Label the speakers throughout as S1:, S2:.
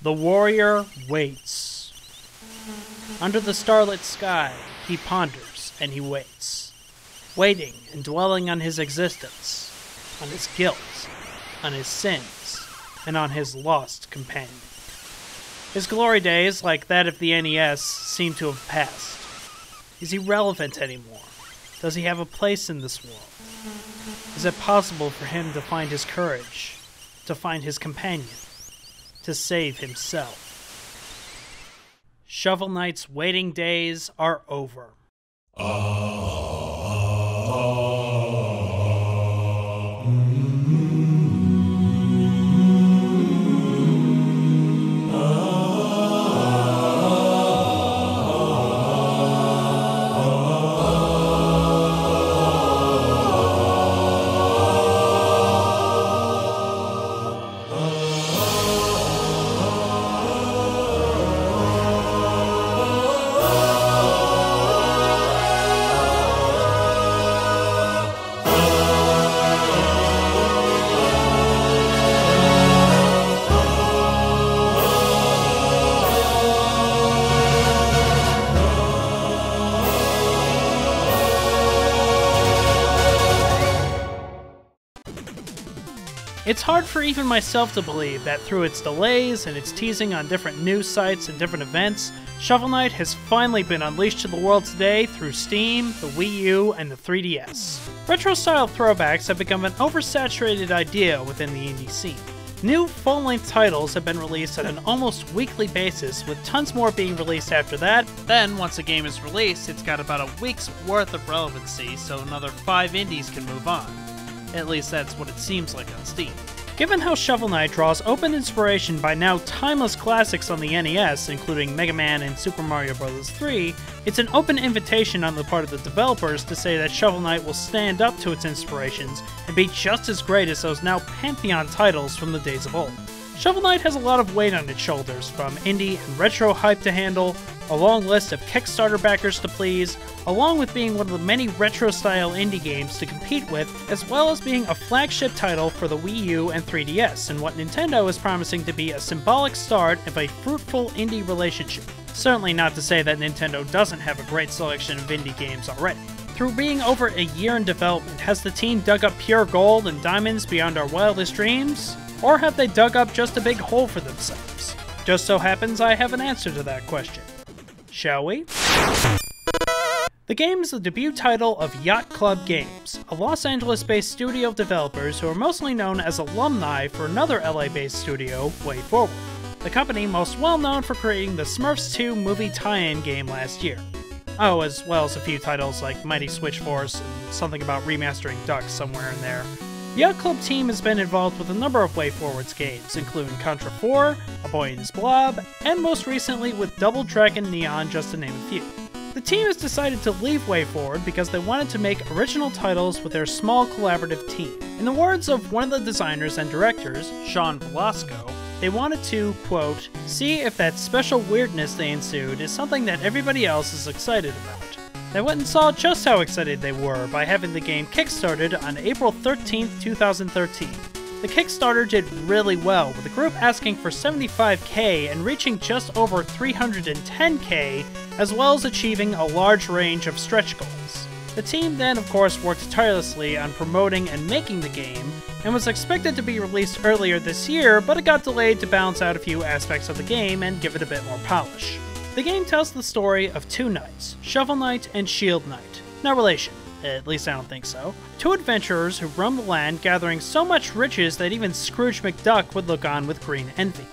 S1: The warrior waits. Under the starlit sky, he ponders and he waits. Waiting and dwelling on his existence, on his guilt, on his sins, and on his lost companion. His glory days, like that of the NES, seem to have passed. Is he relevant anymore? Does he have a place in this world? Is it possible for him to find his courage, to find his companion, to save himself? Shovel Knight's waiting days are over. It's hard for even myself to believe that through its delays and its teasing on different news sites and different events, Shovel Knight has finally been unleashed to the world today through Steam, the Wii U, and the 3DS. Retro-style throwbacks have become an oversaturated idea within the indie scene. New full-length titles have been released on an almost weekly basis, with tons more being released after that. Then, once a game is released, it's got about a week's worth of relevancy, so another 5 indies can move on. At least that's what it seems like on Steam. Given how Shovel Knight draws open inspiration by now timeless classics on the NES, including Mega Man and Super Mario Bros. 3, it's an open invitation on the part of the developers to say that Shovel Knight will stand up to its inspirations and be just as great as those now pantheon titles from the days of old. Shovel Knight has a lot of weight on its shoulders, from indie and retro hype to handle, a long list of Kickstarter backers to please, along with being one of the many retro-style indie games to compete with, as well as being a flagship title for the Wii U and 3DS, and what Nintendo is promising to be a symbolic start of a fruitful indie relationship. Certainly not to say that Nintendo doesn't have a great selection of indie games already. Through being over a year in development, has the team dug up pure gold and diamonds beyond our wildest dreams? Or have they dug up just a big hole for themselves? Just so happens I have an answer to that question. Shall we? The game is the debut title of Yacht Club Games, a Los Angeles-based studio of developers who are mostly known as alumni for another LA-based studio, Way Forward. The company most well known for creating the Smurfs 2 movie tie-in game last year. Oh, as well as a few titles like Mighty Switch Force and something about remastering Duck somewhere in there. The Yacht Club team has been involved with a number of Way Forward's games, including Contra 4, A Boy and His Blob, and most recently with Double Dragon Neon, just to name a few. The team has decided to leave Way Forward because they wanted to make original titles with their small collaborative team. In the words of one of the designers and directors, Sean Velasco, they wanted to, quote, see if that special weirdness they ensued is something that everybody else is excited about. They went and saw just how excited they were by having the game kickstarted on April 13th, 2013. The Kickstarter did really well, with the group asking for $75,000 and reaching just over $310,000, as well as achieving a large range of stretch goals. The team then, of course, worked tirelessly on promoting and making the game, and was expected to be released earlier this year, but it got delayed to balance out a few aspects of the game and give it a bit more polish. The game tells the story of two knights, Shovel Knight and Shield Knight. No relation, at least I don't think so. Two adventurers who roam the land gathering so much riches that even Scrooge McDuck would look on with green envy.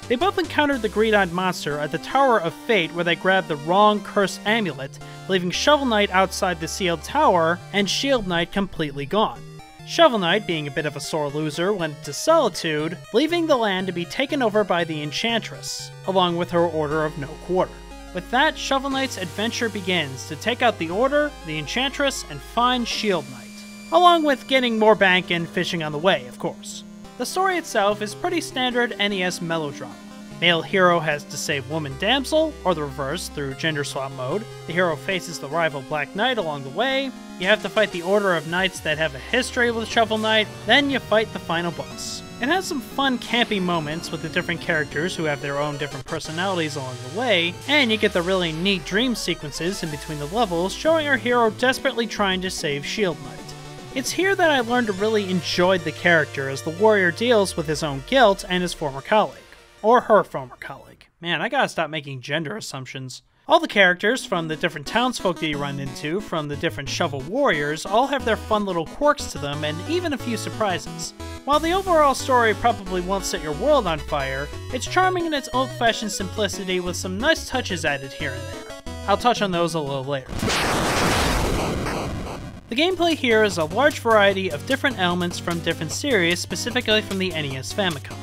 S1: They both encountered the green-eyed monster at the Tower of Fate, where they grabbed the wrong cursed amulet, leaving Shovel Knight outside the sealed tower and Shield Knight completely gone. Shovel Knight, being a bit of a sore loser, went to Solitude, leaving the land to be taken over by the Enchantress, along with her Order of No Quarter. With that, Shovel Knight's adventure begins to take out the Order, the Enchantress, and find Shield Knight, along with getting more bank and fishing on the way, of course. The story itself is pretty standard NES melodrama. Male hero has to save woman damsel, or the reverse through gender swap mode. The hero faces the rival Black Knight along the way. You have to fight the order of knights that have a history with Shovel Knight, then you fight the final boss. It has some fun campy moments with the different characters who have their own different personalities along the way, and you get the really neat dream sequences in between the levels showing our hero desperately trying to save Shield Knight. It's here that I learned to really enjoy the character as the warrior deals with his own guilt and his former colleague. Or her former colleague. Man, I gotta stop making gender assumptions. All the characters from the different townsfolk that you run into, from the different shovel warriors, all have their fun little quirks to them and even a few surprises. While the overall story probably won't set your world on fire, it's charming in its old-fashioned simplicity with some nice touches added here and there. I'll touch on those a little later. The gameplay here is a large variety of different elements from different series, specifically from the NES Famicom.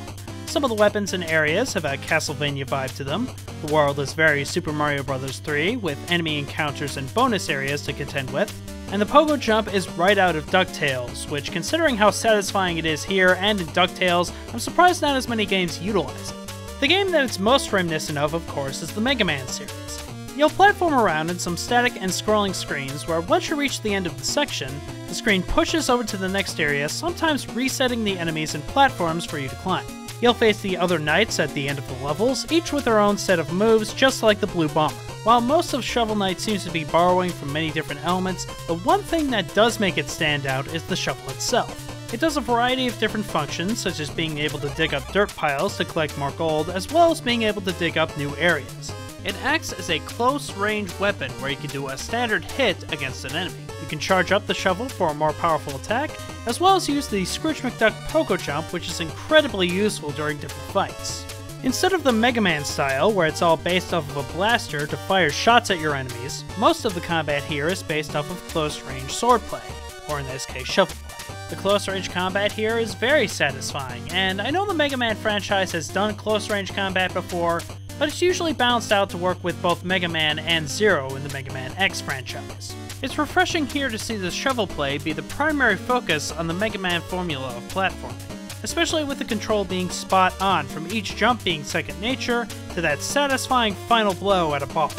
S1: Some of the weapons and areas have a Castlevania vibe to them. The world is very Super Mario Bros. 3, with enemy encounters and bonus areas to contend with. And the pogo jump is right out of DuckTales, which, considering how satisfying it is here and in DuckTales, I'm surprised not as many games utilize it. The game that it's most reminiscent of course, is the Mega Man series. You'll platform around in some static and scrolling screens where once you reach the end of the section, the screen pushes over to the next area, sometimes resetting the enemies and platforms for you to climb. You'll face the other knights at the end of the levels, each with their own set of moves, just like the Blue Bomber. While most of Shovel Knight seems to be borrowing from many different elements, the one thing that does make it stand out is the shovel itself. It does a variety of different functions, such as being able to dig up dirt piles to collect more gold, as well as being able to dig up new areas. It acts as a close-range weapon where you can do a standard hit against an enemy. You can charge up the shovel for a more powerful attack, as well as use the Scrooge McDuck Pogo Jump, which is incredibly useful during different fights. Instead of the Mega Man style, where it's all based off of a blaster to fire shots at your enemies, most of the combat here is based off of close-range swordplay, or in this case, shovel play. The close-range combat here is very satisfying, and I know the Mega Man franchise has done close-range combat before, but it's usually balanced out to work with both Mega Man and Zero in the Mega Man X franchise. It's refreshing here to see the shovel play be the primary focus on the Mega Man formula of platforming, especially with the control being spot on, from each jump being second nature to that satisfying final blow at a boss.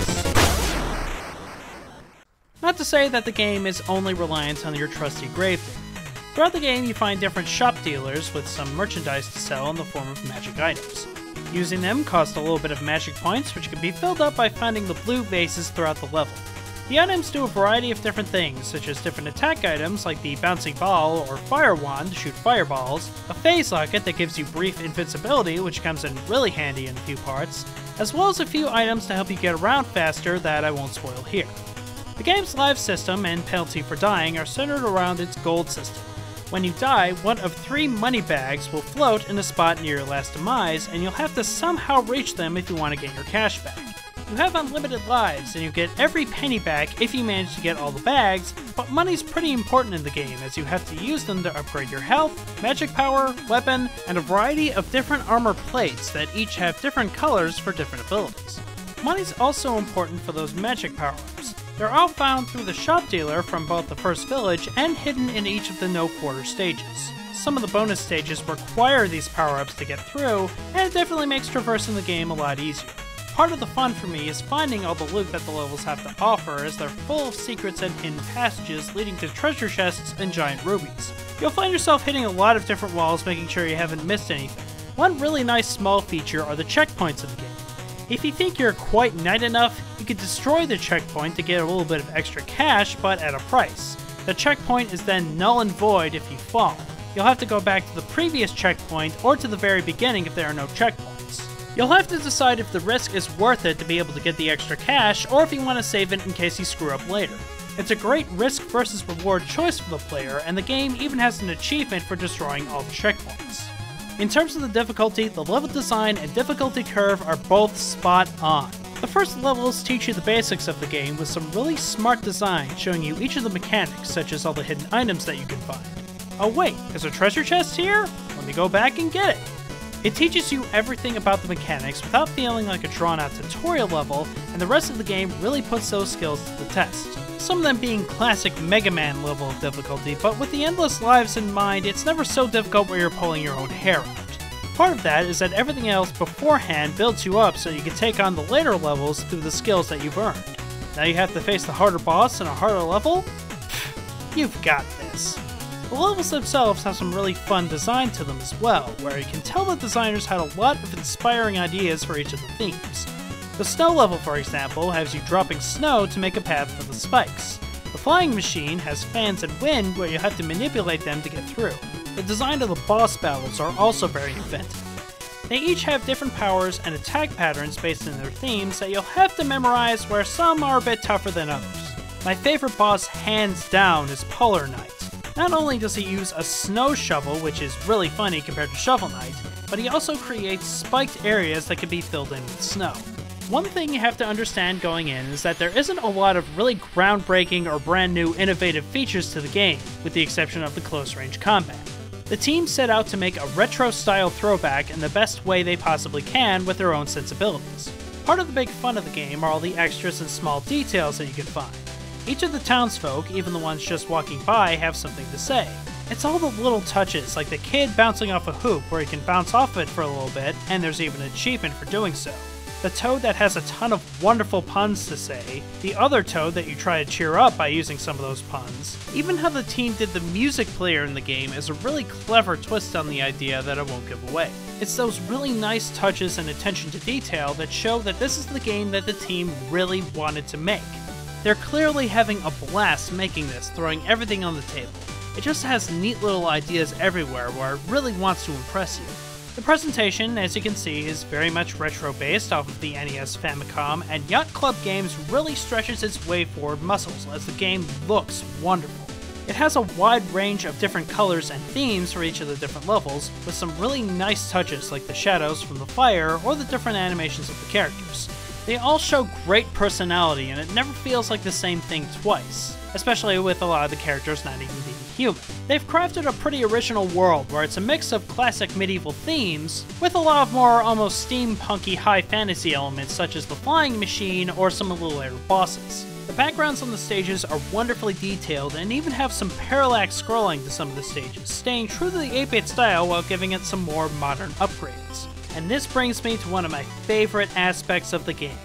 S1: Not to say that the game is only reliant on your trusty gravedigger. Throughout the game you find different shop dealers with some merchandise to sell in the form of magic items. Using them costs a little bit of magic points, which can be filled up by finding the blue vases throughout the level. The items do a variety of different things, such as different attack items like the bouncing ball or fire wand to shoot fireballs, a phase locket that gives you brief invincibility, which comes in really handy in a few parts, as well as a few items to help you get around faster that I won't spoil here. The game's life system and penalty for dying are centered around its gold system. When you die, one of 3 money bags will float in a spot near your last demise, and you'll have to somehow reach them if you want to get your cash back. You have unlimited lives, and you get every penny back if you manage to get all the bags, but money's pretty important in the game as you have to use them to upgrade your health, magic power, weapon, and a variety of different armor plates that each have different colors for different abilities. Money's also important for those magic power-ups. They're all found through the shop dealer from both the first village and hidden in each of the no quarter stages. Some of the bonus stages require these power-ups to get through, and it definitely makes traversing the game a lot easier. Part of the fun for me is finding all the loot that the levels have to offer, as they're full of secrets and hidden passages leading to treasure chests and giant rubies. You'll find yourself hitting a lot of different walls, making sure you haven't missed anything. One really nice small feature are the checkpoints of the game. If you think you're quite knight enough, you could destroy the checkpoint to get a little bit of extra cash, but at a price. The checkpoint is then null and void if you fall. You'll have to go back to the previous checkpoint or to the very beginning if there are no checkpoints. You'll have to decide if the risk is worth it to be able to get the extra cash, or if you want to save it in case you screw up later. It's a great risk versus reward choice for the player, and the game even has an achievement for destroying all the checkpoints. In terms of the difficulty, the level design and difficulty curve are both spot on. The first levels teach you the basics of the game with some really smart design, showing you each of the mechanics, such as all the hidden items that you can find. Oh wait, there's a treasure chest here? Let me go back and get it! It teaches you everything about the mechanics without feeling like a drawn-out tutorial level, and the rest of the game really puts those skills to the test. Some of them being classic Mega Man level of difficulty, but with the endless lives in mind, it's never so difficult where you're pulling your own hair out. Part of that is that everything else beforehand builds you up so you can take on the later levels through the skills that you've earned. Now you have to face the harder boss in a harder level? Pfft, you've got this. The levels themselves have some really fun design to them as well, where you can tell the designers had a lot of inspiring ideas for each of the themes. The snow level, for example, has you dropping snow to make a path for the spikes. The flying machine has fans and wind where you have to manipulate them to get through. The design of the boss battles are also very inventive. They each have different powers and attack patterns based on their themes that you'll have to memorize, where some are a bit tougher than others. My favorite boss hands down is Polar Knight. Not only does he use a snow shovel, which is really funny compared to Shovel Knight, but he also creates spiked areas that can be filled in with snow. One thing you have to understand going in is that there isn't a lot of really groundbreaking or brand new innovative features to the game, with the exception of the close range combat. The team set out to make a retro-style throwback in the best way they possibly can with their own sensibilities. Part of the big fun of the game are all the extras and small details that you can find. Each of the townsfolk, even the ones just walking by, have something to say. It's all the little touches, like the kid bouncing off a hoop where he can bounce off it for a little bit, and there's even an achievement for doing so. The toad that has a ton of wonderful puns to say, the other toad that you try to cheer up by using some of those puns. Even how the team did the music player in the game is a really clever twist on the idea that I won't give away. It's those really nice touches and attention to detail that show that this is the game that the team really wanted to make. They're clearly having a blast making this, throwing everything on the table. It just has neat little ideas everywhere where it really wants to impress you. The presentation, as you can see, is very much retro-based off of the NES Famicom, and Yacht Club Games really stretches its way forward muscles as the game looks wonderful. It has a wide range of different colors and themes for each of the different levels, with some really nice touches like the shadows from the fire or the different animations of the characters. They all show great personality, and it never feels like the same thing twice, especially with a lot of the characters not even being human. They've crafted a pretty original world where it's a mix of classic medieval themes with a lot of more almost steampunky high fantasy elements such as the flying machine or some of the later bosses. The backgrounds on the stages are wonderfully detailed and even have some parallax scrolling to some of the stages, staying true to the 8-bit style while giving it some more modern upgrades. And this brings me to one of my favorite aspects of the game,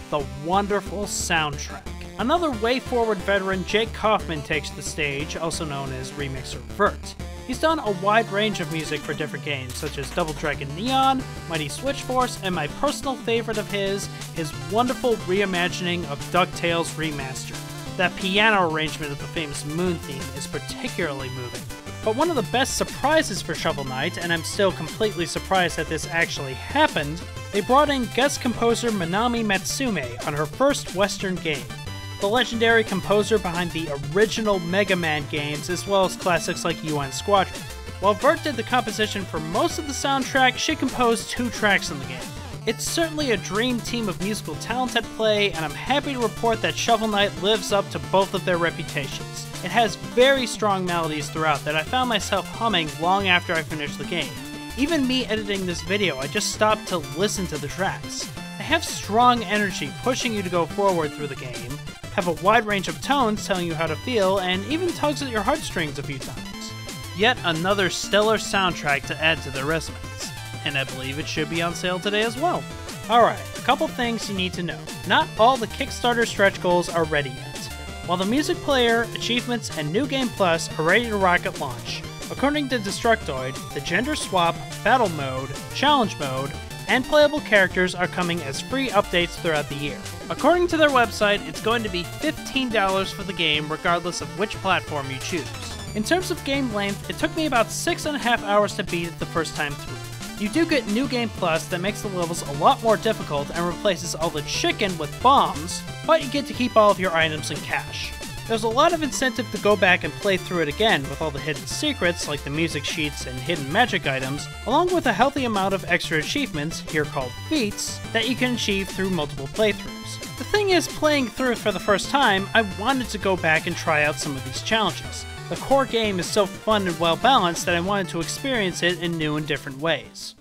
S1: the wonderful soundtrack. Another Way Forward veteran, Jake Kaufman, takes the stage, also known as remixer Vert. He's done a wide range of music for different games, such as Double Dragon Neon, Mighty Switch Force, and my personal favorite of his wonderful reimagining of DuckTales Remastered. That piano arrangement of the famous Moon theme is particularly moving. But one of the best surprises for Shovel Knight, and I'm still completely surprised that this actually happened, they brought in guest composer Minami Matsume on her first Western game. The legendary composer behind the original Mega Man games, as well as classics like UN Squadron. While Vert did the composition for most of the soundtrack, she composed 2 tracks in the game. It's certainly a dream team of musical talent at play, and I'm happy to report that Shovel Knight lives up to both of their reputations. It has very strong melodies throughout that I found myself humming long after I finished the game. Even me editing this video, I just stopped to listen to the tracks. They have strong energy pushing you to go forward through the game, have a wide range of tones telling you how to feel, and even tugs at your heartstrings a few times. Yet another stellar soundtrack to add to their resumes, and I believe it should be on sale today as well. Alright, a couple things you need to know. Not all the Kickstarter stretch goals are ready yet. While the music player, achievements, and New Game Plus are ready to rock at launch, according to Destructoid, the gender swap, battle mode, challenge mode, and playable characters are coming as free updates throughout the year. According to their website, it's going to be $15 for the game regardless of which platform you choose. In terms of game length, it took me about 6.5 hours to beat it the first time through. You do get New Game Plus that makes the levels a lot more difficult and replaces all the chicken with bombs, but you get to keep all of your items and cash. There's a lot of incentive to go back and play through it again with all the hidden secrets like the music sheets and hidden magic items, along with a healthy amount of extra achievements, here called feats, that you can achieve through multiple playthroughs. The thing is, playing through it for the first time, I wanted to go back and try out some of these challenges. The core game is so fun and well balanced that I wanted to experience it in new and different ways.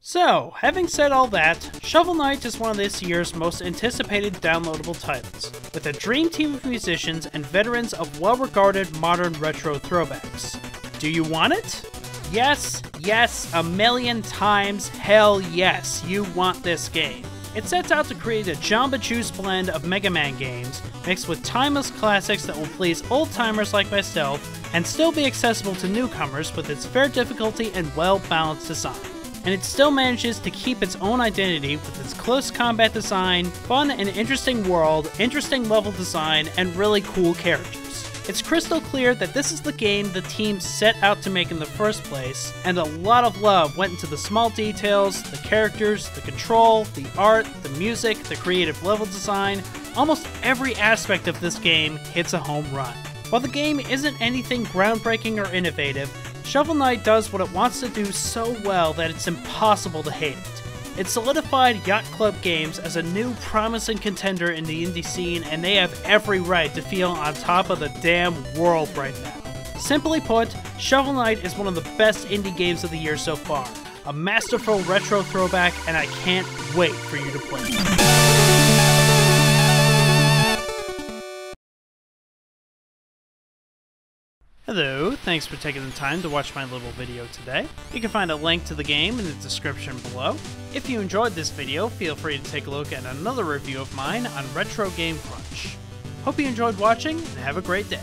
S1: So, having said all that, Shovel Knight is one of this year's most anticipated downloadable titles, with a dream team of musicians and veterans of well-regarded modern retro throwbacks. Do you want it? Yes, yes, a million times, hell yes, you want this game. It sets out to create a Jamba Juice blend of Mega Man games, mixed with timeless classics that will please old-timers like myself, and still be accessible to newcomers with its fair difficulty and well-balanced design. And it still manages to keep its own identity with its close combat design, fun and interesting world, interesting level design, and really cool characters. It's crystal clear that this is the game the team set out to make in the first place, and a lot of love went into the small details, the characters, the control, the art, the music, the creative level design. Almost every aspect of this game hits a home run. While the game isn't anything groundbreaking or innovative, Shovel Knight does what it wants to do so well that it's impossible to hate it. It solidified Yacht Club Games as a new promising contender in the indie scene, and they have every right to feel on top of the damn world right now. Simply put, Shovel Knight is one of the best indie games of the year so far. A masterful retro throwback, and I can't wait for you to play it. Hello, thanks for taking the time to watch my little video today. You can find a link to the game in the description below. If you enjoyed this video, feel free to take a look at another review of mine on Retro Game Crunch. Hope you enjoyed watching, and have a great day.